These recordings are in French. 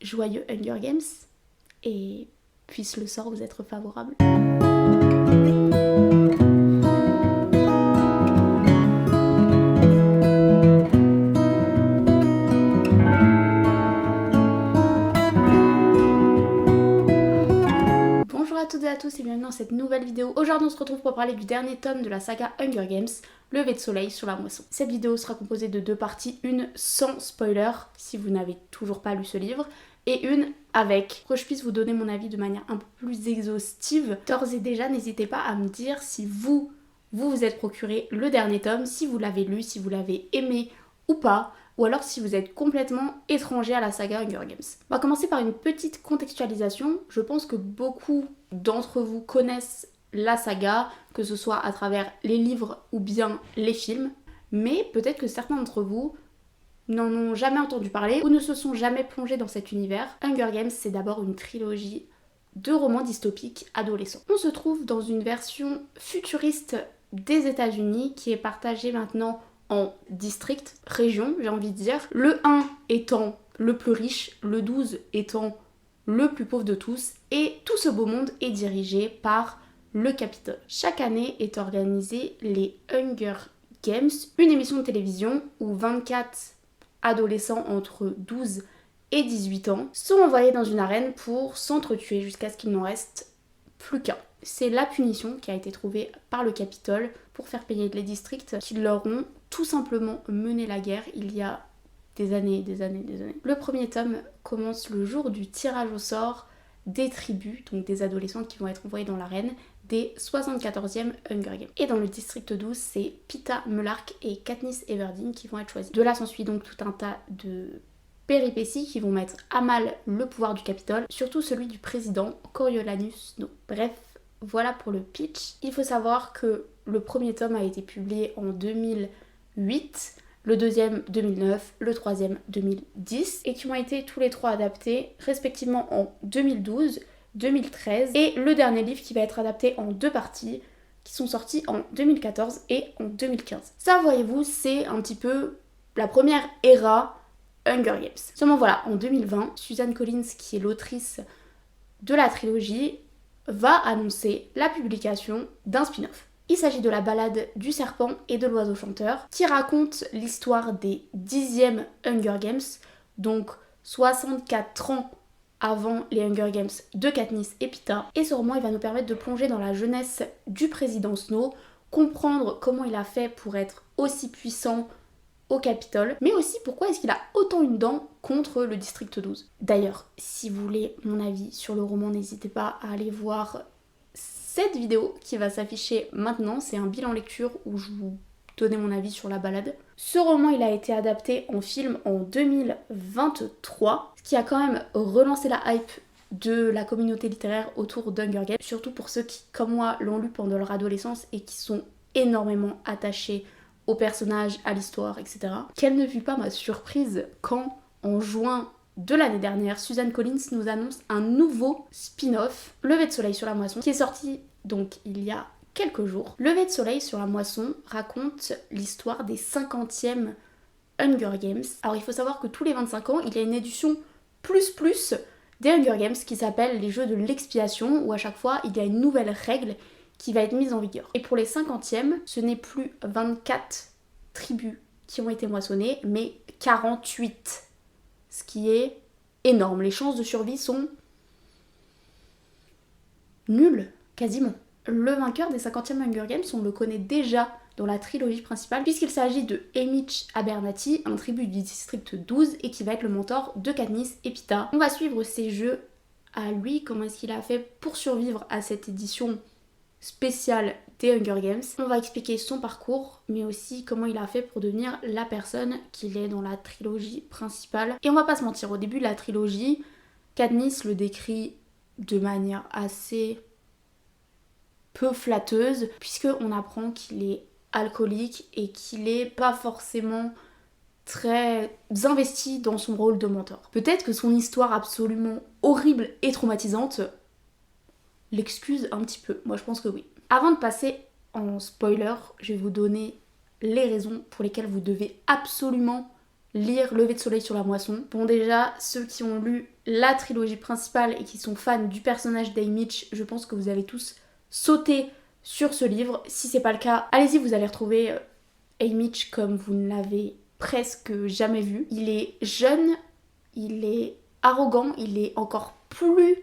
joyeux Hunger Games et puisse le sort vous être favorable. Bonjour à toutes et à tous et bienvenue dans cette nouvelle vidéo. Aujourd'hui on se retrouve pour parler du dernier tome de la saga Hunger Games, Lever de soleil sur la moisson. Cette vidéo sera composée de deux parties, une sans spoiler si vous n'avez toujours pas lu ce livre, et une avec, pour que je puisse vous donner mon avis de manière un peu plus exhaustive. D'ores et déjà, n'hésitez pas à me dire si vous êtes procuré le dernier tome, si vous l'avez lu, si vous l'avez aimé ou pas, ou alors si vous êtes complètement étranger à la saga Hunger Games. On va commencer par une petite contextualisation. Je pense que beaucoup d'entre vous connaissent la saga, que ce soit à travers les livres ou bien les films, mais peut-être que certains d'entre vous n'en ont jamais entendu parler ou ne se sont jamais plongés dans cet univers. Hunger Games, c'est d'abord une trilogie de romans dystopiques adolescents. On se trouve dans une version futuriste des États-Unis qui est partagée maintenant en districts, régions, j'ai envie de dire. Le 1 étant le plus riche, le 12 étant le plus pauvre de tous, et tout ce beau monde est dirigé par le Capitole. Chaque année est organisée les Hunger Games, une émission de télévision où 24 adolescents entre 12 et 18 ans sont envoyés dans une arène pour s'entretuer jusqu'à ce qu'il n'en reste plus qu'un. C'est la punition qui a été trouvée par le Capitole pour faire payer les districts qui leur ont tout simplement mené la guerre il y a des années. Le premier tome commence le jour du tirage au sort des tribus, donc des adolescents qui vont être envoyés dans l'arène des 74e Hunger Games. Et dans le district 12, c'est Peeta Mellark et Katniss Everdeen qui vont être choisis. De là s'ensuit donc tout un tas de péripéties qui vont mettre à mal le pouvoir du Capitole, surtout celui du président Coriolanus Snow. Bref, voilà pour le pitch. Il faut savoir que le premier tome a été publié en 2008, le deuxième 2009, le troisième 2010, et qui ont été tous les trois adaptés respectivement en 2012, 2013, et le dernier livre qui va être adapté en deux parties, qui sont sortis en 2014 et en 2015. Ça, voyez-vous, c'est un petit peu la première era Hunger Games. Seulement voilà, en 2020, Suzanne Collins, qui est l'autrice de la trilogie, va annoncer la publication d'un spin-off. Il s'agit de la balade du serpent et de l'oiseau chanteur, qui raconte l'histoire des 10e Hunger Games, donc 64 ans avant les Hunger Games de Katniss et Peeta. Et ce roman, il va nous permettre de plonger dans la jeunesse du président Snow, comprendre comment il a fait pour être aussi puissant au Capitole, mais aussi pourquoi est-ce qu'il a autant une dent contre le district 12. D'ailleurs, si vous voulez mon avis sur le roman, n'hésitez pas à aller voir cette vidéo qui va s'afficher maintenant. C'est un bilan lecture où je vous donnais mon avis sur la balade. Ce roman, il a été adapté en film en 2023, ce qui a quand même relancé la hype de la communauté littéraire autour d'Hunger Games, surtout pour ceux qui, comme moi, l'ont lu pendant leur adolescence et qui sont énormément attachés aux personnages, à l'histoire, etc. Quelle ne fut pas ma surprise quand, en juin de l'année dernière, Suzanne Collins nous annonce un nouveau spin-off, Lever de soleil sur la moisson, qui est sorti donc il y a quelques jours. Lever de soleil sur la moisson raconte l'histoire des 50e Hunger Games. Alors il faut savoir que tous les 25 ans, il y a une édition plus des Hunger Games qui s'appelle les jeux de l'expiation, où à chaque fois il y a une nouvelle règle qui va être mise en vigueur. Et pour les 50e, ce n'est plus 24 tribus qui ont été moissonnées, mais 48. Ce qui est énorme. Les chances de survie sont nulles, quasiment. Le vainqueur des 50e Hunger Games, on le connaît déjà dans la trilogie principale, puisqu'il s'agit de Haymitch Abernathy, un tribut du district 12, et qui va être le mentor de Katniss et Peeta. On va suivre ses jeux à lui, comment est-ce qu'il a fait pour survivre à cette édition spéciale des Hunger Games. On va expliquer son parcours, mais aussi comment il a fait pour devenir la personne qu'il est dans la trilogie principale. Et on va pas se mentir, au début de la trilogie, Katniss le décrit de manière assez peu flatteuse, puisqu'on apprend qu'il est alcoolique et qu'il est pas forcément très investi dans son rôle de mentor. Peut-être que son histoire absolument horrible et traumatisante l'excuse un petit peu. Moi je pense que oui. Avant de passer en spoiler, je vais vous donner les raisons pour lesquelles vous devez absolument lire Lever de soleil sur la moisson. Bon déjà, ceux qui ont lu la trilogie principale et qui sont fans du personnage d'Haymitch, je pense que vous avez tous sauté sur ce livre. Si c'est pas le cas, allez-y, vous allez retrouver Haymitch comme vous ne l'avez presque jamais vu. Il est jeune, il est arrogant, il est encore plus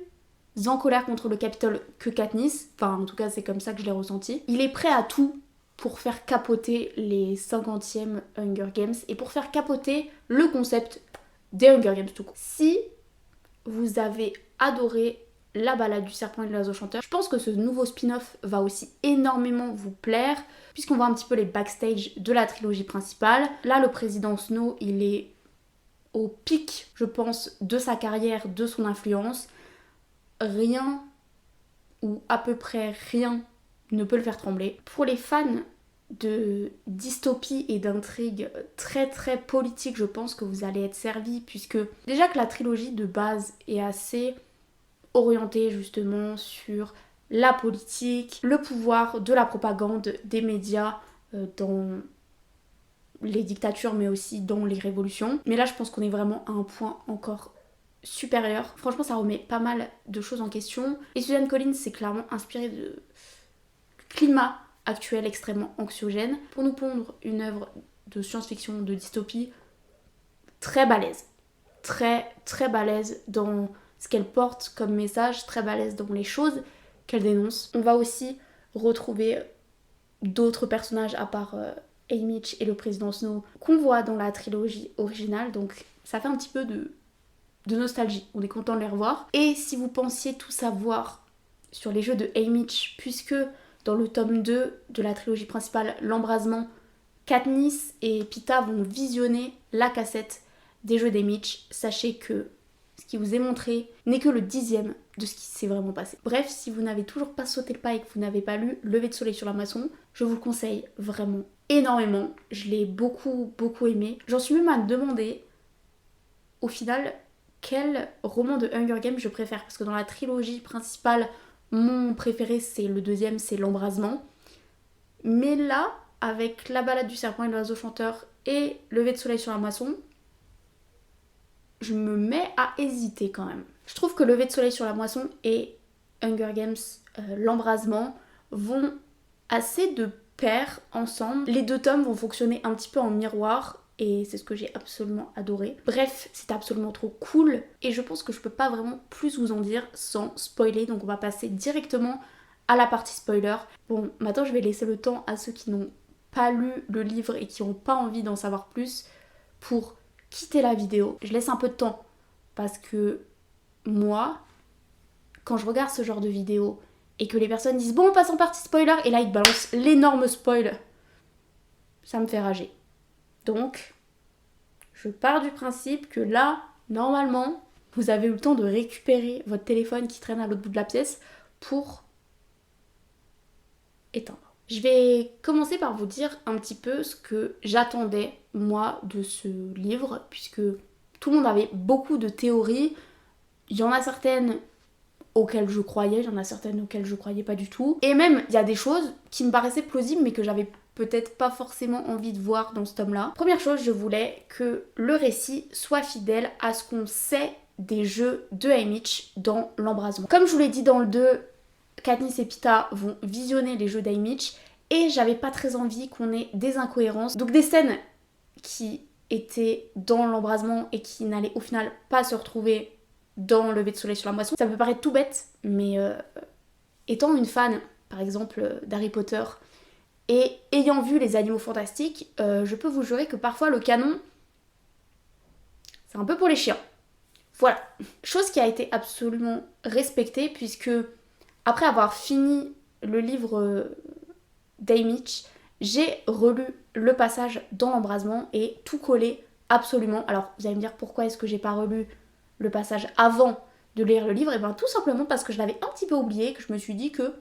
en colère contre le Capitole que Katniss. Enfin, en tout cas, c'est comme ça que je l'ai ressenti. Il est prêt à tout pour faire capoter les 50e Hunger Games et pour faire capoter le concept des Hunger Games tout court. Si vous avez adoré La balade du serpent et de l'oiseau chanteur, je pense que ce nouveau spin-off va aussi énormément vous plaire puisqu'on voit un petit peu les backstage de la trilogie principale. Là, le président Snow, il est au pic, je pense, de sa carrière, de son influence. Rien, ou à peu près rien, ne peut le faire trembler. Pour les fans de dystopie et d'intrigues très très politiques, je pense que vous allez être servis, puisque déjà que la trilogie de base est assez orientée justement sur la politique, le pouvoir de la propagande des médias dans les dictatures mais aussi dans les révolutions. Mais là je pense qu'on est vraiment à un point encore supérieur. Franchement ça remet pas mal de choses en question. Et Suzanne Collins s'est clairement inspirée de climat actuel extrêmement anxiogène pour nous pondre une œuvre de science-fiction, de dystopie très balèze. Très très balèze dans ce qu'elle porte comme message, très balèze dans les choses qu'elle dénonce. On va aussi retrouver d'autres personnages à part Haymitch et le président Snow qu'on voit dans la trilogie originale, donc ça fait un petit peu de nostalgie, on est content de les revoir. Et si vous pensiez tout savoir sur les jeux de Haymitch, puisque dans le tome 2 de la trilogie principale, L'Embrasement, Katniss et Peeta vont visionner la cassette des jeux d'Haymitch, sachez que ce qui vous est montré n'est que le 10e de ce qui s'est vraiment passé. Bref, si vous n'avez toujours pas sauté le pas et que vous n'avez pas lu Lever de soleil sur la moisson, je vous le conseille vraiment énormément. Je l'ai beaucoup aimé. J'en suis même à me demander au final quel roman de Hunger Games je préfère, parce que dans la trilogie principale, mon préféré c'est le deuxième, c'est L'Embrasement. Mais là, avec La balade du serpent et de l'oiseau chanteur et Lever de soleil sur la moisson, je me mets à hésiter quand même. Je trouve que Lever de soleil sur la moisson et Hunger Games, L'Embrasement, vont assez de pair ensemble. Les deux tomes vont fonctionner un petit peu en miroir et c'est ce que j'ai absolument adoré. Bref, c'était absolument trop cool et je pense que je peux pas vraiment plus vous en dire sans spoiler, donc on va passer directement à la partie spoiler. Bon, maintenant je vais laisser le temps à ceux qui n'ont pas lu le livre et qui n'ont pas envie d'en savoir plus pour quitter la vidéo. Je laisse un peu de temps parce que moi, quand je regarde ce genre de vidéo et que les personnes disent bon, on passe en partie spoiler et là ils te balancent l'énorme spoil, ça me fait rager. Donc, je pars du principe que là, normalement, vous avez eu le temps de récupérer votre téléphone qui traîne à l'autre bout de la pièce pour éteindre. Je vais commencer par vous dire un petit peu ce que j'attendais, moi, de ce livre, puisque tout le monde avait beaucoup de théories. Il y en a certaines auxquelles je croyais, il y en a certaines auxquelles je croyais pas du tout. Et même, il y a des choses qui me paraissaient plausibles, mais que j'avais peut-être pas forcément envie de voir dans ce tome-là. Première chose, je voulais que le récit soit fidèle à ce qu'on sait des jeux de Haymitch dans L'Embrasement. Comme je vous l'ai dit dans le 2, Katniss et Peeta vont visionner les jeux d'Haymitch et j'avais pas très envie qu'on ait des incohérences. Donc des scènes qui étaient dans L'Embrasement et qui n'allaient au final pas se retrouver dans Lever de soleil sur la moisson. Ça peut paraître tout bête, mais étant une fan, par exemple, d'Harry Potter et ayant vu les Animaux Fantastiques, je peux vous jurer que parfois le canon, c'est un peu pour les chiens. Voilà. Chose qui a été absolument respectée puisque après avoir fini le livre d'Haymitch, j'ai relu le passage dans L'Embrasement et tout collé absolument. Alors vous allez me dire pourquoi est-ce que j'ai pas relu le passage avant de lire le livre? Et bien tout simplement parce que je l'avais un petit peu oublié, que je me suis dit que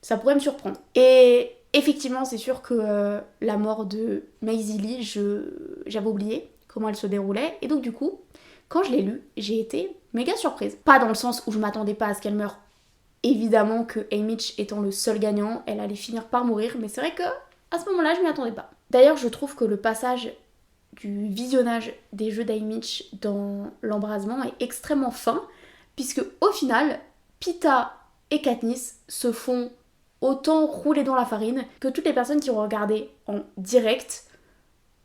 ça pourrait me surprendre. Et effectivement c'est sûr que la mort de Maisie Lee, j'avais oublié comment elle se déroulait. Et donc du coup, quand je l'ai lu, j'ai été méga surprise. Pas dans le sens où je m'attendais pas à ce qu'elle meure. Évidemment que Haymitch étant le seul gagnant, elle allait finir par mourir, mais c'est vrai que à ce moment-là, je m'y attendais pas. D'ailleurs, je trouve que le passage du visionnage des jeux d'Haymitch dans l'embrasement est extrêmement fin, puisque au final, Peeta et Katniss se font autant rouler dans la farine que toutes les personnes qui ont regardé en direct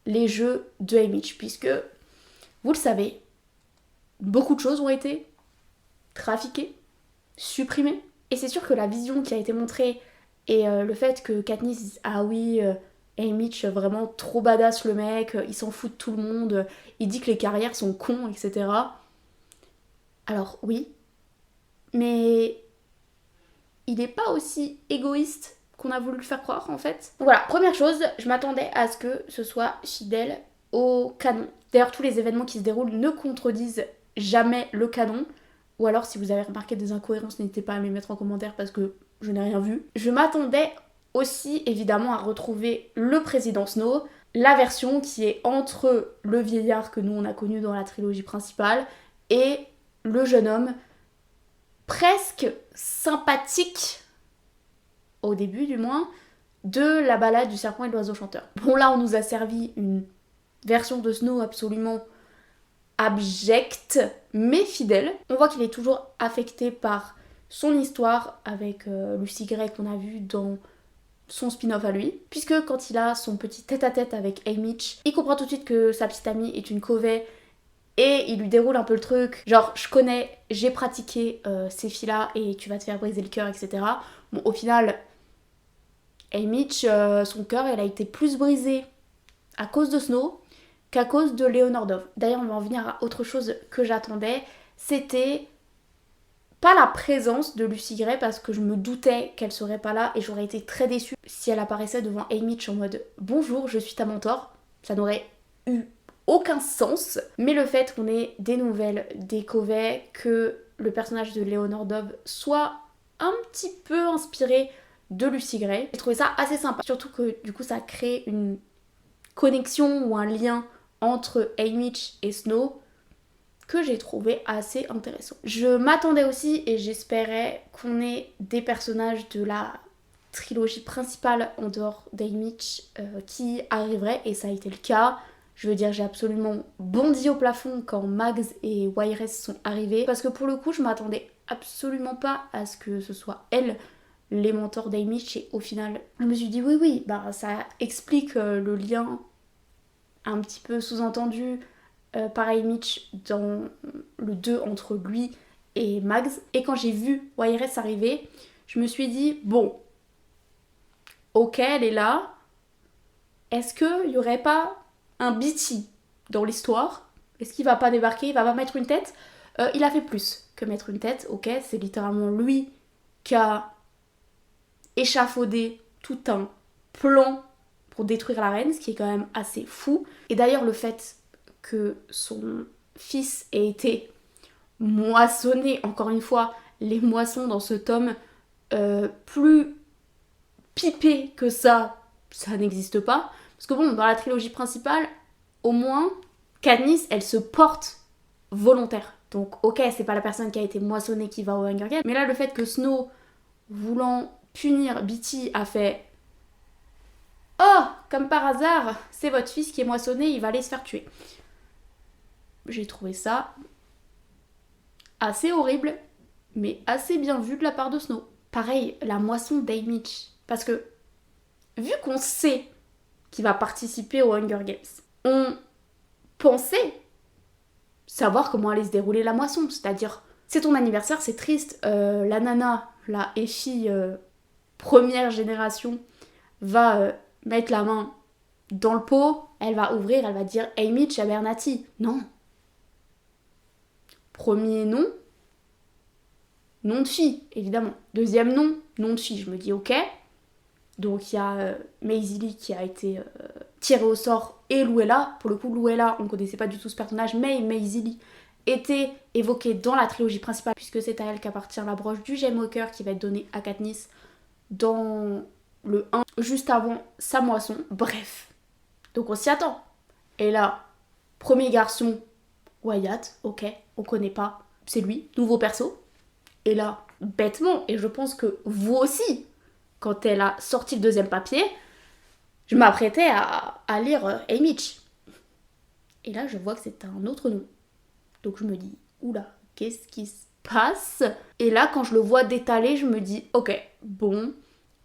les jeux de Haymitch, puisque, vous le savez, beaucoup de choses ont été trafiquées, supprimées, et c'est sûr que la vision qui a été montrée et le fait que Katniss dise « Ah oui, Haymitch, vraiment trop badass le mec, il s'en fout de tout le monde, il dit que les carrières sont cons, etc. » Alors oui, mais il n'est pas aussi égoïste qu'on a voulu le faire croire en fait. Voilà, première chose, je m'attendais à ce que ce soit fidèle au canon. D'ailleurs, tous les événements qui se déroulent ne contredisent jamais le canon. Ou alors, si vous avez remarqué des incohérences, n'hésitez pas à me les mettre en commentaire parce que je n'ai rien vu. Je m'attendais aussi évidemment à retrouver le président Snow, la version qui est entre le vieillard que nous on a connu dans la trilogie principale et le jeune homme presque sympathique, au début du moins, de la balade du serpent et de l'oiseau chanteur. Bon là on nous a servi une version de Snow absolument abjecte mais fidèle. On voit qu'il est toujours affecté par son histoire avec Lucy Gray qu'on a vu dans son spin-off à lui, puisque quand il a son petit tête-à-tête avec Haymitch, il comprend tout de suite que sa petite amie est une Covey et il lui déroule un peu le truc, genre je connais, j'ai pratiqué ces filles-là et tu vas te faire briser le cœur, etc. Bon, au final, Haymitch, son cœur, il a été plus brisé à cause de Snow qu'à cause de Léonore Dove. D'ailleurs, on va en venir à autre chose que j'attendais, c'était pas la présence de Lucy Gray parce que je me doutais qu'elle serait pas là et j'aurais été très déçue si elle apparaissait devant Haymitch en mode « Bonjour, je suis ta mentor ». Ça n'aurait eu aucun sens. Mais le fait qu'on ait des nouvelles des Covey, que le personnage de Léonore Dove soit un petit peu inspiré de Lucy Gray, j'ai trouvé ça assez sympa. Surtout que du coup ça crée une connexion ou un lien entre Haymitch et Snow que j'ai trouvé assez intéressant. Je m'attendais aussi et j'espérais qu'on ait des personnages de la trilogie principale en dehors d'Haymitch qui arriveraient et ça a été le cas. Je veux dire, j'ai absolument bondi au plafond quand Mags et Wiress sont arrivés parce que pour le coup, je m'attendais absolument pas à ce que ce soit elles les mentors d'Haymitch et au final, je me suis dit oui, bah ça explique le lien un petit peu sous-entendu par Haymitch dans le 2 entre lui et Mags. Et quand j'ai vu Wiress arriver, je me suis dit, bon, ok, elle est là. Est-ce qu'il y aurait pas un Beetee dans l'histoire? Est-ce qu'il va pas débarquer? Il va pas mettre une tête? Il a fait plus que mettre une tête, ok. C'est littéralement lui qui a échafaudé tout un plan pour détruire la reine, ce qui est quand même assez fou. Et d'ailleurs, le fait que son fils ait été moissonné, encore une fois, les moissons dans ce tome, plus pipé que ça n'existe pas. Parce que bon, dans la trilogie principale, au moins, Katniss, elle se porte volontaire. Donc ok, c'est pas la personne qui a été moissonnée qui va au Hunger Games, mais là, le fait que Snow, voulant punir Beetee, a fait « Oh, comme par hasard, c'est votre fils qui est moissonné, il va aller se faire tuer ». J'ai trouvé ça assez horrible, mais assez bien vu de la part de Snow. Pareil, la moisson d'Haymitch. Parce que, vu qu'on sait qu'il va participer au Hunger Games, on pensait savoir comment allait se dérouler la moisson. C'est-à-dire, c'est ton anniversaire, c'est triste, la nana, la Effie première génération, va mettre la main dans le pot, elle va ouvrir, elle va dire « Haymitch Abernathy ». Non. Premier nom, nom de fille, évidemment. Deuxième nom, nom de fille. Je me dis ok. Donc il y a Maisie Lee qui a été tirée au sort et Luella. Pour le coup, Luella, on ne connaissait pas du tout ce personnage, mais Maisie Lee était évoquée dans la trilogie principale, puisque c'est à elle qu'appartient la broche du Gemme au cœur qui va être donnée à Katniss dans le 1, juste avant sa moisson. Bref. Donc on s'y attend. Et là, premier garçon, Wyatt, ok, on connaît pas, c'est lui, nouveau perso. Et là, bêtement, et je pense que vous aussi, quand elle a sorti le deuxième papier, je m'apprêtais à lire Haymitch. Et là, je vois que c'est un autre nom. Donc je me dis, oula, qu'est-ce qui se passe? Et là, quand je le vois d'étaler, je me dis, ok, bon,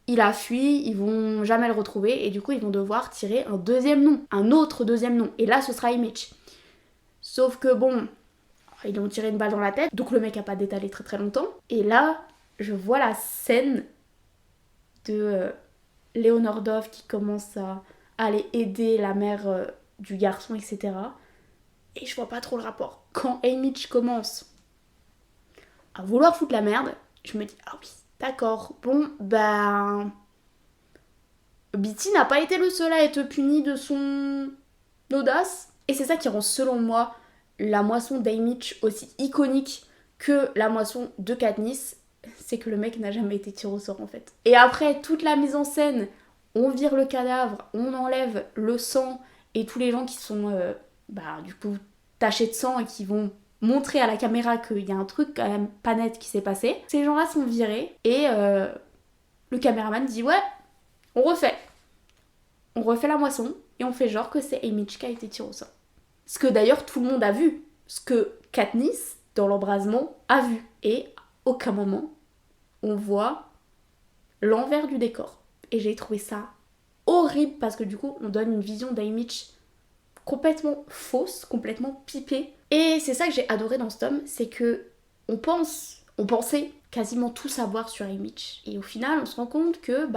il a fui, ils vont jamais le retrouver, et du coup, ils vont devoir tirer un deuxième nom, un autre deuxième nom. Et là, ce sera Haymitch. Sauf que bon, ils lui ont tiré une balle dans la tête, donc le mec a pas d'étalé très très longtemps. Et là, je vois la scène de Léonore Dove qui commence à aller aider la mère du garçon, etc. Et je vois pas trop le rapport. Quand Haymitch commence à vouloir foutre la merde, je me dis, ah oui, d'accord, bon, ben... Beatty n'a pas été le seul à être puni de son audace. Et c'est ça qui rend, selon moi, la moisson d'Haymitch aussi iconique que la moisson de Katniss, c'est que le mec n'a jamais été tiré au sort en fait. Et après, toute la mise en scène, on vire le cadavre, on enlève le sang et tous les gens qui sont du coup tachés de sang et qui vont montrer à la caméra qu'il y a un truc quand même pas net qui s'est passé. Ces gens-là sont virés et le caméraman dit ouais, on refait. On refait la moisson et on fait genre que c'est Haymitch qui a été tiré au sort. Ce que d'ailleurs tout le monde a vu. Ce que Katniss, dans l'embrasement, a vu. Et à aucun moment, on voit l'envers du décor. Et j'ai trouvé ça horrible parce que du coup, on donne une vision d'Haymitch complètement fausse, complètement pipée. Et c'est ça que j'ai adoré dans ce tome, c'est que on pensait quasiment tout savoir sur Haymitch. Et au final, on se rend compte que,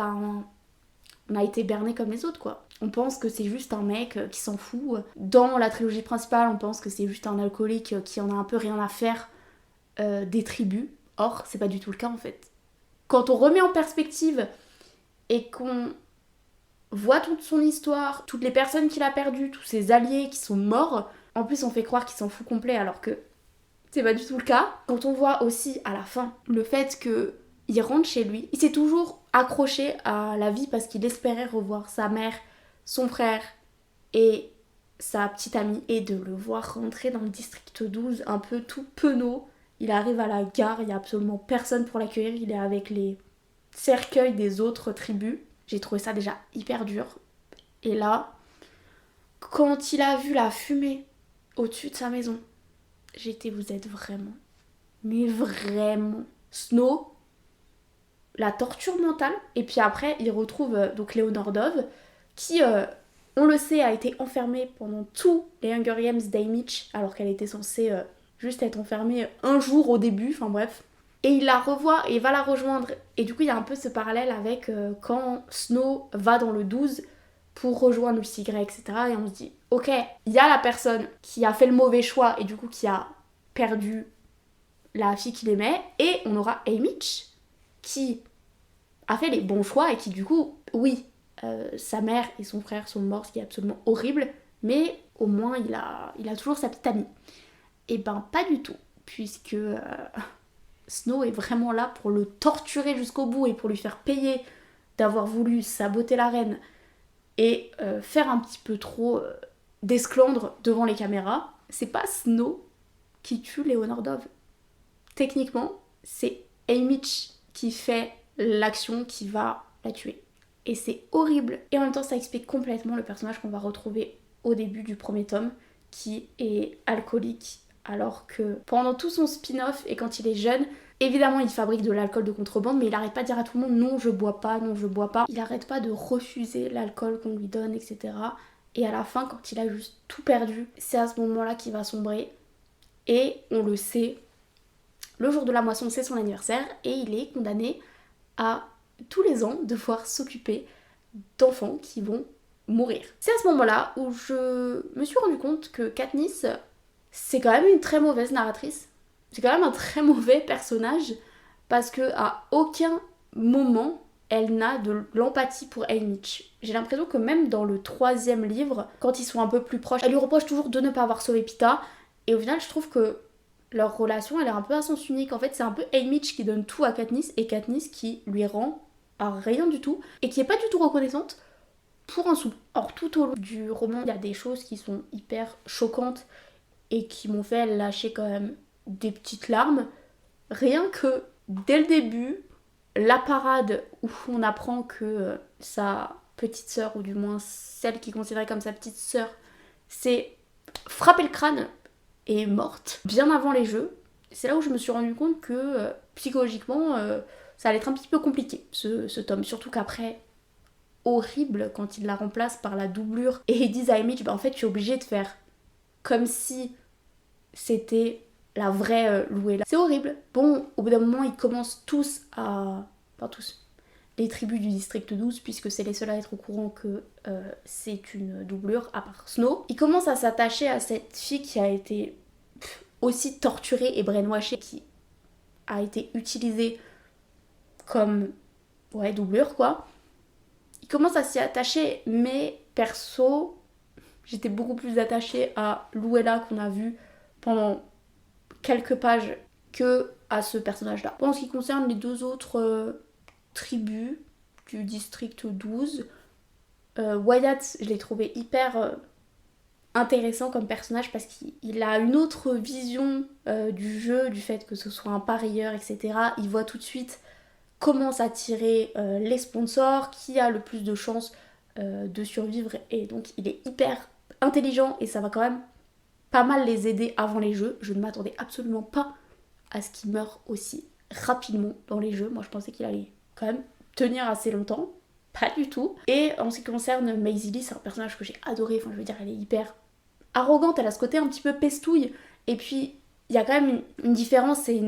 on a été berné comme les autres, quoi. On pense que c'est juste un mec qui s'en fout. Dans la trilogie principale, on pense que c'est juste un alcoolique qui en a un peu rien à faire des tribus. Or, c'est pas du tout le cas, en fait. Quand on remet en perspective et qu'on voit toute son histoire, toutes les personnes qu'il a perdues, tous ses alliés qui sont morts, en plus on fait croire qu'il s'en fout complet alors que c'est pas du tout le cas. Quand on voit aussi à la fin le fait que il rentre chez lui, il s'est toujours accroché à la vie parce qu'il espérait revoir sa mère, son frère et sa petite amie, et de le voir rentrer dans le district 12 un peu tout penaud. Il arrive à la gare, il n'y a absolument personne pour l'accueillir, il est avec les cercueils des autres tribus. J'ai trouvé ça déjà hyper dur. Et là, quand il a vu la fumée au-dessus de sa maison, j'étais, vous êtes vraiment, mais vraiment, Snow, la torture mentale. Et puis après, il retrouve donc Léonore Dove, qui, on le sait, a été enfermée pendant tous les Hunger Games d'Haymitch, alors qu'elle était censée juste être enfermée un jour au début, enfin bref. Et il la revoit et va la rejoindre. Et du coup, il y a un peu ce parallèle avec quand Snow va dans le 12 pour rejoindre Lucy Gray, etc. Et on se dit, ok, il y a la personne qui a fait le mauvais choix et du coup qui a perdu la fille qu'il aimait. Et on aura Haymitch qui a fait les bons choix et qui du coup, oui, sa mère et son frère sont morts, ce qui est absolument horrible. Mais au moins, il a toujours sa petite amie. Et ben, pas du tout. Puisque... Snow est vraiment là pour le torturer jusqu'au bout et pour lui faire payer d'avoir voulu saboter la reine et faire un petit peu trop d'esclandre devant les caméras. C'est pas Snow qui tue Léonore Dove. Techniquement, c'est Haymitch qui fait l'action qui va la tuer. Et c'est horrible. Et en même temps, ça explique complètement le personnage qu'on va retrouver au début du premier tome, qui est alcoolique, alors que pendant tout son spin-off et quand il est jeune, évidemment il fabrique de l'alcool de contrebande, mais il arrête pas de dire à tout le monde non je bois pas, non je bois pas. Il arrête pas de refuser l'alcool qu'on lui donne, etc. Et à la fin, quand il a juste tout perdu, c'est à ce moment-là qu'il va sombrer. Et on le sait, le jour de la moisson c'est son anniversaire et il est condamné à tous les ans devoir s'occuper d'enfants qui vont mourir. C'est à ce moment-là où je me suis rendu compte que Katniss, c'est quand même une très mauvaise narratrice. C'est quand même un très mauvais personnage parce que à aucun moment elle n'a de l'empathie pour Haymitch. J'ai l'impression que même dans le 3e livre, quand ils sont un peu plus proches, elle lui reproche toujours de ne pas avoir sauvé Peeta. Et au final, je trouve que leur relation, elle est un peu à sens unique. En fait, c'est un peu Haymitch qui donne tout à Katniss et Katniss qui lui rend à rien du tout et qui est pas du tout reconnaissante pour un sou. Or, tout au long du roman, il y a des choses qui sont hyper choquantes et qui m'ont fait lâcher quand même des petites larmes. Rien que dès le début, la parade où on apprend que sa petite sœur, ou du moins celle qui est considérée comme sa petite sœur, c'est frappé le crâne et est morte bien avant les jeux. C'est là où je me suis rendu compte que psychologiquement ça allait être un petit peu compliqué ce tome, surtout qu'après horrible quand il la remplace par la doublure et ils disent à Amy en fait tu es obligé de faire comme si c'était la vraie Louella. C'est horrible. Bon, au bout d'un moment ils commencent tous à... Enfin tous, les tribus du district 12 puisque c'est les seuls à être au courant que c'est une doublure à part Snow. Ils commencent à s'attacher à cette fille qui a été aussi torturée et brainwashée, qui a été utilisée comme doublure quoi. Ils commencent à s'y attacher, mais perso j'étais beaucoup plus attachée à Louella qu'on a vu pendant quelques pages que à ce personnage là. En ce qui concerne les deux autres tribus du district 12, Wyatt je l'ai trouvé hyper intéressant comme personnage parce qu'il a une autre vision du jeu, du fait que ce soit un parieur, etc. Il voit tout de suite comment s'attirer les sponsors, qui a le plus de chances de survivre, et donc il est hyper intelligent et ça va quand même pas mal les aider avant les jeux. Je ne m'attendais absolument pas à ce qu'il meure aussi rapidement dans les jeux. Moi je pensais qu'il allait quand même tenir assez longtemps. Pas du tout. Et en ce qui concerne Maisie Lee, c'est un personnage que j'ai adoré. Enfin je veux dire, elle est hyper arrogante, elle a ce côté un petit peu pestouille. Et puis il y a quand même une différence et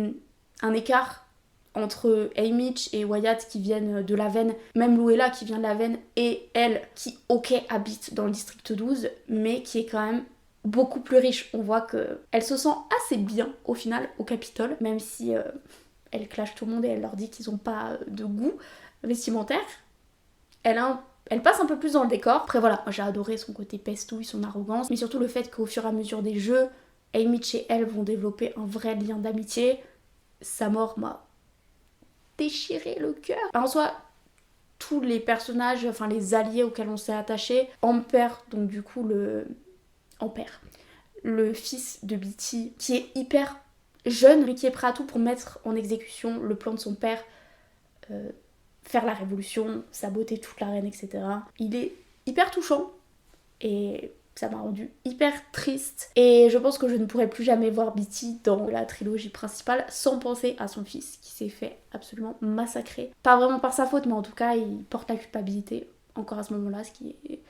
un écart entre Haymitch et Wyatt qui viennent de la veine, même Louella qui vient de la veine, et elle qui, ok, habite dans le district 12, mais qui est quand même beaucoup plus riche. On voit qu'elle se sent assez bien au final au Capitole, même si elle clash tout le monde et elle leur dit qu'ils n'ont pas de goût vestimentaire. Elle passe un peu plus dans le décor. Après voilà, moi j'ai adoré son côté pestouille, son arrogance, mais surtout le fait qu'au fur et à mesure des jeux, Haymitch et elle vont développer un vrai lien d'amitié. Sa mort m'a déchiré le cœur. En soi, tous les personnages, enfin les alliés auxquels on s'est attaché, Amper, donc du coup le fils de Beatty, qui est hyper jeune, mais qui est prêt à tout pour mettre en exécution le plan de son père, faire la révolution, saboter toute la reine, etc. Il est hyper touchant et ça m'a rendu hyper triste. Et je pense que je ne pourrai plus jamais voir Beatty dans la trilogie principale sans penser à son fils qui s'est fait absolument massacrer. Pas vraiment par sa faute, mais en tout cas, il porte la culpabilité encore à ce moment-là, ce qui est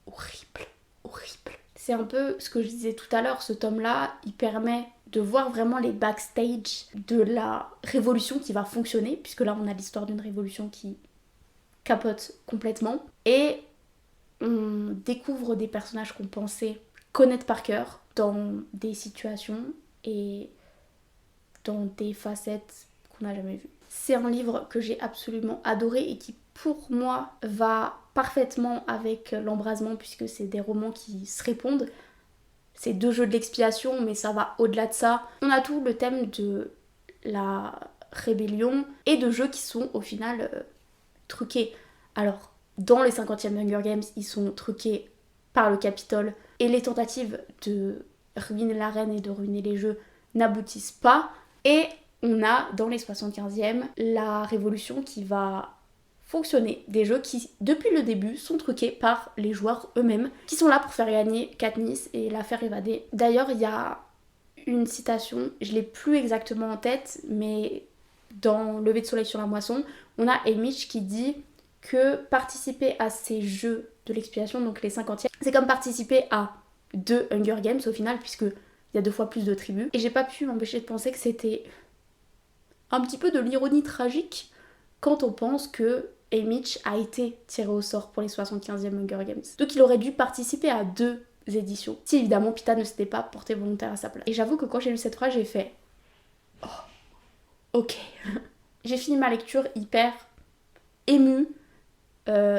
horrible, horrible. C'est un peu ce que je disais tout à l'heure, ce tome-là, il permet de voir vraiment les backstage de la révolution qui va fonctionner, puisque là, on a l'histoire d'une révolution qui capote complètement. Et on découvre des personnages qu'on pensait connaître par cœur dans des situations et dans des facettes qu'on n'a jamais vues. C'est un livre que j'ai absolument adoré et qui pour moi va parfaitement avec l'embrasement puisque c'est des romans qui se répondent. C'est deux jeux de l'expiation mais ça va au-delà de ça. On a tout le thème de la rébellion et de jeux qui sont au final truqués. Alors dans les 50e Hunger Games, ils sont truqués par le Capitole et les tentatives de ruiner la reine et de ruiner les jeux n'aboutissent pas. Et on a dans les 75e la révolution qui va fonctionner, des jeux qui depuis le début sont truqués par les joueurs eux-mêmes, qui sont là pour faire gagner Katniss et la faire évader. D'ailleurs, il y a une citation, je l'ai plus exactement en tête, mais dans Lever de soleil sur la moisson, on a Haymitch qui dit que participer à ces jeux de l'expiation, donc les 50e, c'est comme participer à 2 Hunger Games au final, puisqu'il y a 2 fois plus de tribus. Et j'ai pas pu m'empêcher de penser que c'était un petit peu de l'ironie tragique quand on pense que Haymitch a été tiré au sort pour les 75e Hunger Games. Donc il aurait dû participer à 2 éditions, si évidemment Pita ne s'était pas porté volontaire à sa place. Et j'avoue que quand j'ai lu cette phrase, j'ai fait « Oh, ok ». J'ai fini ma lecture hyper émue,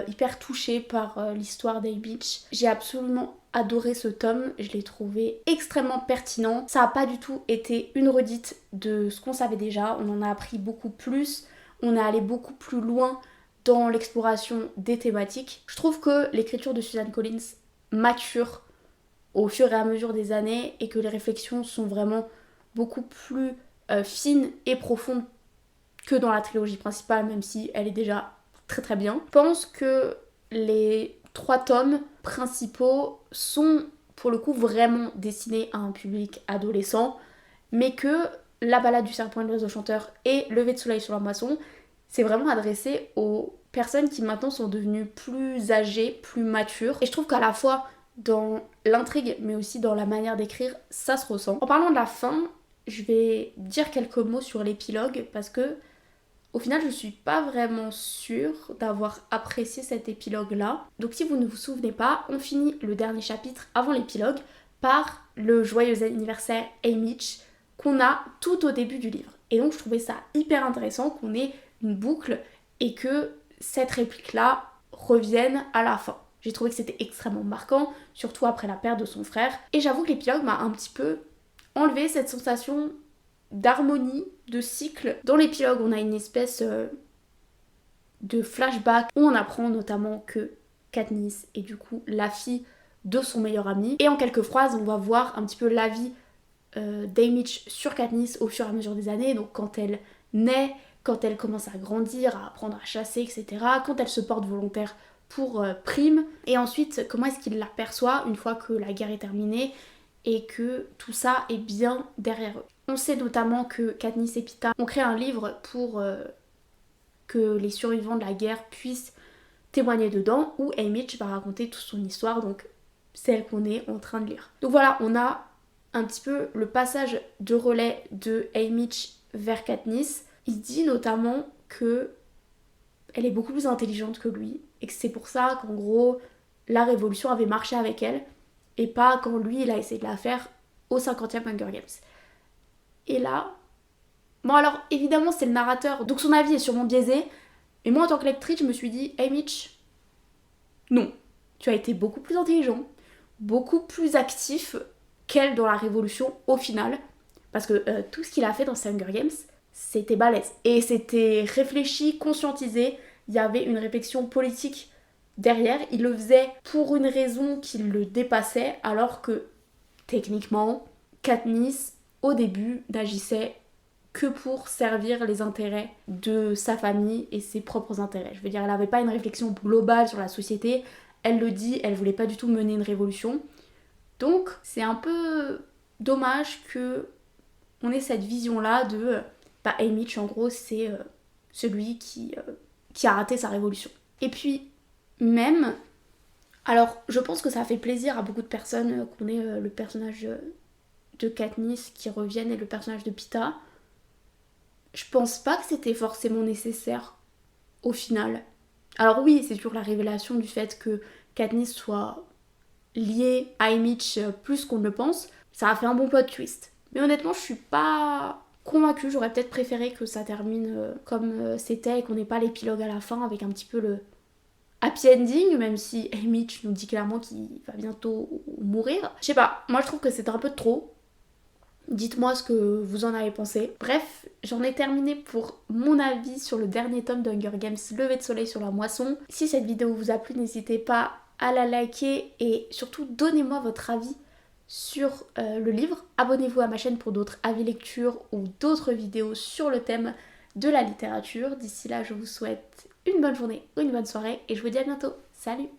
hyper touchée par l'histoire d'Haymitch. J'ai absolument adoré ce tome, je l'ai trouvé extrêmement pertinent. Ça n'a pas du tout été une redite de ce qu'on savait déjà, on en a appris beaucoup plus, on est allé beaucoup plus loin dans l'exploration des thématiques. Je trouve que l'écriture de Suzanne Collins mature au fur et à mesure des années et que les réflexions sont vraiment beaucoup plus fines et profondes que dans la trilogie principale, même si elle est déjà très très bien. Je pense que les 3 tomes principaux sont pour le coup vraiment destiné à un public adolescent, mais que La balade du serpent et de l'oiseau chanteur et Lever de soleil sur la moisson, c'est vraiment adressé aux personnes qui maintenant sont devenues plus âgées, plus matures. Et je trouve qu'à la fois dans l'intrigue, mais aussi dans la manière d'écrire, ça se ressent. En parlant de la fin, je vais dire quelques mots sur l'épilogue parce que au final, je suis pas vraiment sûre d'avoir apprécié cet épilogue-là. Donc si vous ne vous souvenez pas, on finit le dernier chapitre avant l'épilogue par le joyeux anniversaire Haymitch qu'on a tout au début du livre. Et donc je trouvais ça hyper intéressant qu'on ait une boucle et que cette réplique-là revienne à la fin. J'ai trouvé que c'était extrêmement marquant, surtout après la perte de son frère. Et j'avoue que l'épilogue m'a un petit peu enlevé cette sensation d'harmonie, de cycle. Dans l'épilogue, on a une espèce de flashback où on apprend notamment que Katniss est du coup la fille de son meilleur ami. Et en quelques phrases, on va voir un petit peu la vie d'Haymitch sur Katniss au fur et à mesure des années. Donc quand elle naît, quand elle commence à grandir, à apprendre à chasser, etc. Quand elle se porte volontaire pour Prime. Et ensuite, comment est-ce qu'il l'aperçoit une fois que la guerre est terminée et que tout ça est bien derrière eux. On sait notamment que Katniss et Peeta ont créé un livre pour que les survivants de la guerre puissent témoigner dedans, où Haymitch va raconter toute son histoire, donc celle qu'on est en train de lire. Donc voilà, on a un petit peu le passage de relais de Haymitch vers Katniss. Il dit notamment que elle est beaucoup plus intelligente que lui, et que c'est pour ça qu'en gros, la révolution avait marché avec elle, et pas quand lui, il a essayé de la faire au 50e Hunger Games. Et là, bon alors évidemment c'est le narrateur, donc son avis est sûrement biaisé, mais moi en tant que lectrice je me suis dit, hey Mitch, non, tu as été beaucoup plus intelligent, beaucoup plus actif qu'elle dans la révolution au final, parce que tout ce qu'il a fait dans ces Hunger Games, c'était balèze, et c'était réfléchi, conscientisé, il y avait une réflexion politique derrière, il le faisait pour une raison qui le dépassait, alors que techniquement, Katniss au début n'agissait que pour servir les intérêts de sa famille et ses propres intérêts. Je veux dire, elle n'avait pas une réflexion globale sur la société, elle le dit, elle voulait pas du tout mener une révolution. Donc c'est un peu dommage que on ait cette vision-là de Haymitch en gros c'est celui qui a raté sa révolution. Et puis même, alors je pense que ça a fait plaisir à beaucoup de personnes qu'on ait le personnage de Katniss qui revienne et le personnage de Peeta. Je pense pas que c'était forcément nécessaire au final. Alors oui, c'est toujours la révélation du fait que Katniss soit liée à Haymitch plus qu'on ne le pense. Ça a fait un bon plot twist. Mais honnêtement, je suis pas convaincue. J'aurais peut-être préféré que ça termine comme c'était et qu'on n'ait pas l'épilogue à la fin avec un petit peu le happy ending, même si Haymitch nous dit clairement qu'il va bientôt mourir. Je sais pas, moi je trouve que c'était un peu trop. Dites-moi ce que vous en avez pensé. Bref, j'en ai terminé pour mon avis sur le dernier tome de Hunger Games, Lever de soleil sur la moisson. Si cette vidéo vous a plu, n'hésitez pas à la liker et surtout donnez-moi votre avis sur le livre. Abonnez-vous à ma chaîne pour d'autres avis lecture ou d'autres vidéos sur le thème de la littérature. D'ici là, je vous souhaite une bonne journée ou une bonne soirée et je vous dis à bientôt. Salut!